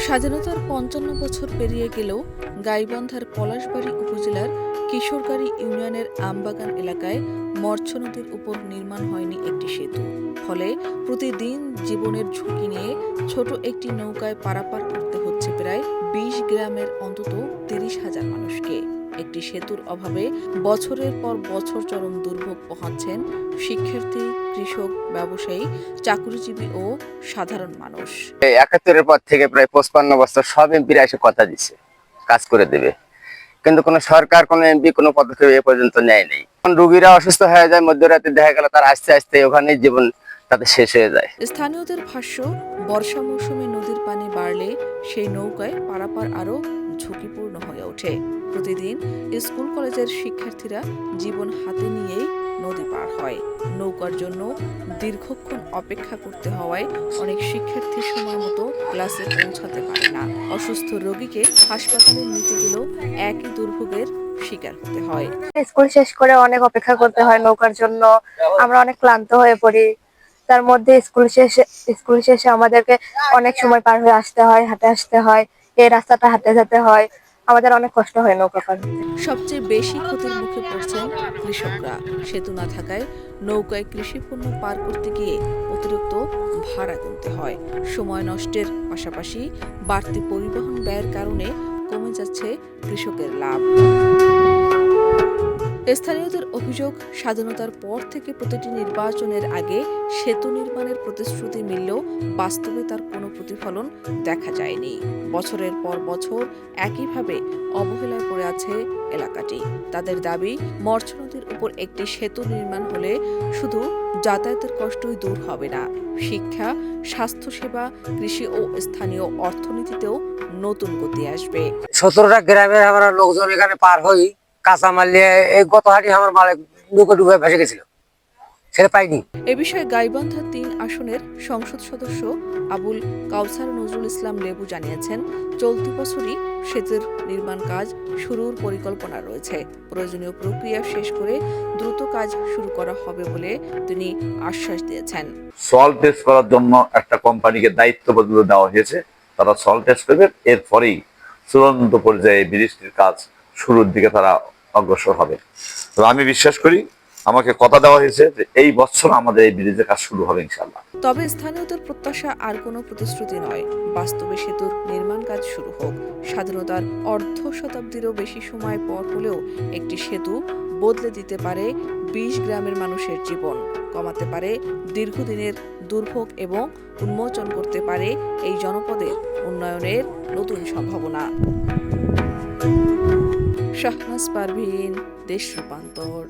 স্বাধীনতার ৫৫ বছর পেরিয়ে গেলেও গাইবান্ধার পলাশবাড়ী উপজেলার কিশোরগাড়ী ইউনিয়নের আমবাগান এলাকায় মরছ নদীর উপর নির্মাণ হয়নি একটি সেতু। ফলে প্রতিদিন জীবনের ঝুঁকি নিয়ে ছোট একটি নৌকায় পারাপার করতে হচ্ছে প্রায় ২০ গ্রামের অন্তত ৩০,০০০ মানুষকে। একটি সেতুর অভাবে বছরের পর বছর চরম দুর্ভোগ পোহাচ্ছেন শিক্ষার্থী, কৃষক, ব্যবসায়ী, চাকরিজীবী ও সাধারণ মানুষ। ৭১-এর পর থেকে প্রায় ৫৫ বছর সব এমপিরা এসে কথা দিচ্ছে কাজ করে দেবে, কিন্তু কোনো সরকার, কোনো এমপি কোনো পদক্ষেপ এ পর্যন্ত নেয়নি। রোগীরা অসুস্থ হয়ে যায়, মধ্যরাতে দেখা গেল তার আস্তে আস্তে ওখানে জীবন তাদের শেষ হয়ে যায়। স্থানীয়দের ভাষ্য, বর্ষা মৌসুমে নদীর পানি বাড়লে সেই নৌকায় পারাপার আরও ঝুঁকিপূর্ণ হয়ে ওঠে। প্রতিদিন স্কুল কলেজের শিক্ষার্থীরা জীবন হাতে নিয়েই নদী পার হয়। নৌকার জন্য দীর্ঘক্ষণ অপেক্ষা করতে হওয়ায় অনেক শিক্ষার্থী সময় মতো ক্লাসে পৌঁছাতে পারে না। অসুস্থ রোগীকে হাসপাতালে নিতে গেলেও একই দুর্ভোগের শিকার হতে হয়। স্কুল শেষ করে অনেক অপেক্ষা করতে হয় নৌকার জন্য, আমরা অনেক ক্লান্ত হয়ে পড়ি। তার মধ্যে স্কুল শেষে আমাদেরকে অনেক সময় পার হয়ে আসতে হয়, হাঁটে আসতে হয়, এই রাস্তাটা হাঁটে যেতে হয়, আমাদের অনেক কষ্ট হয় নৌকা পার হতে। সবচেয়ে বেশি ক্ষতির মুখে পড়ছেন কৃষকরা। সেতু না থাকায় নৌকায় কৃষিপণ্য পার করতে গিয়ে অতিরিক্ত ভাড়া গুনতে হয়। সময় নষ্টের পাশাপাশি বাড়তি পরিবহন ব্যয়ের কারণে কমে যাচ্ছে কৃষকের লাভ। স্থানীয়দের অভিযোগ, স্বাধীনতার পর থেকে প্রতিটি নির্বাচনের আগে সেতু নির্মাণের প্রতিশ্রুতি মিললেও বাস্তবে তার কোনো প্রতিফলন দেখা যায়নি। বছরের পর বছর একইভাবে অবহেলায় পড়ে আছে এলাকাটি। তাদের দাবি, মরছ নদীর উপর একটি সেতু নির্মাণ হলে শুধু যাতায়াতের কষ্টই দূর হবে না, শিক্ষা, স্বাস্থ্যসেবা, কৃষি ও স্থানীয় অর্থনীতিতেও নতুন গতি আসবে। ১৭টা গ্রামের আমরা লোকজন এখানে পার হই, কাঁচা মাল নিয়ে। এই গত হাটে আমার মাল ডুবে ভেসে গেছিল, সেটা পাইনি। এ বিষয়ে গাইবান্ধা ৩ আসনের সংসদ সদস্য আবুল কাউসার নজরুল ইসলাম লেবু জানিয়েছেন, চলতি বছরই সেতুর নির্মাণ কাজ শুরুর পরিকল্পনা রয়েছে। প্রয়োজনীয় প্রক্রিয়া শেষ করে দ্রুত কাজ শুরু করা হবে বলে তিনি আশ্বাস দিয়েছেন। সল টেস্ট করার জন্য একটা কোম্পানিকে দায়িত্ব বদলে দেওয়া হয়েছে, তারা সল টেস্ট করবে, এরপরেই চূড়ান্ত পর্যায়ে ব্রিজটির কাজ শুরুর দিকে তারা অগ্রসর হবে। তো আমি বিশ্বাস করি, আমাকে কথা দেওয়া হয়েছে যে এই বছর আমাদের এই ব্রিজের কাজ শুরু হবে ইনশাআল্লাহ। তবে স্থানীয়দের প্রত্যাশা আর কোনো প্রতিশ্রুতি নয়, বাস্তবে সেতুর নির্মাণ কাজ শুরু হোক। স্বাধীনতার অর্ধ শতাব্দীরও বেশি সময় পর হলেও একটি সেতু বদলে দিতে পারে ২০ গ্রামের মানুষের জীবন, কমাতে পারে দীর্ঘদিনের দুর্ভোগ এবং উন্মোচন করতে পারে এই জনপদের উন্নয়নের নতুন সম্ভাবনা। শাহনাজ পারভীন, দেশ রূপান্তর।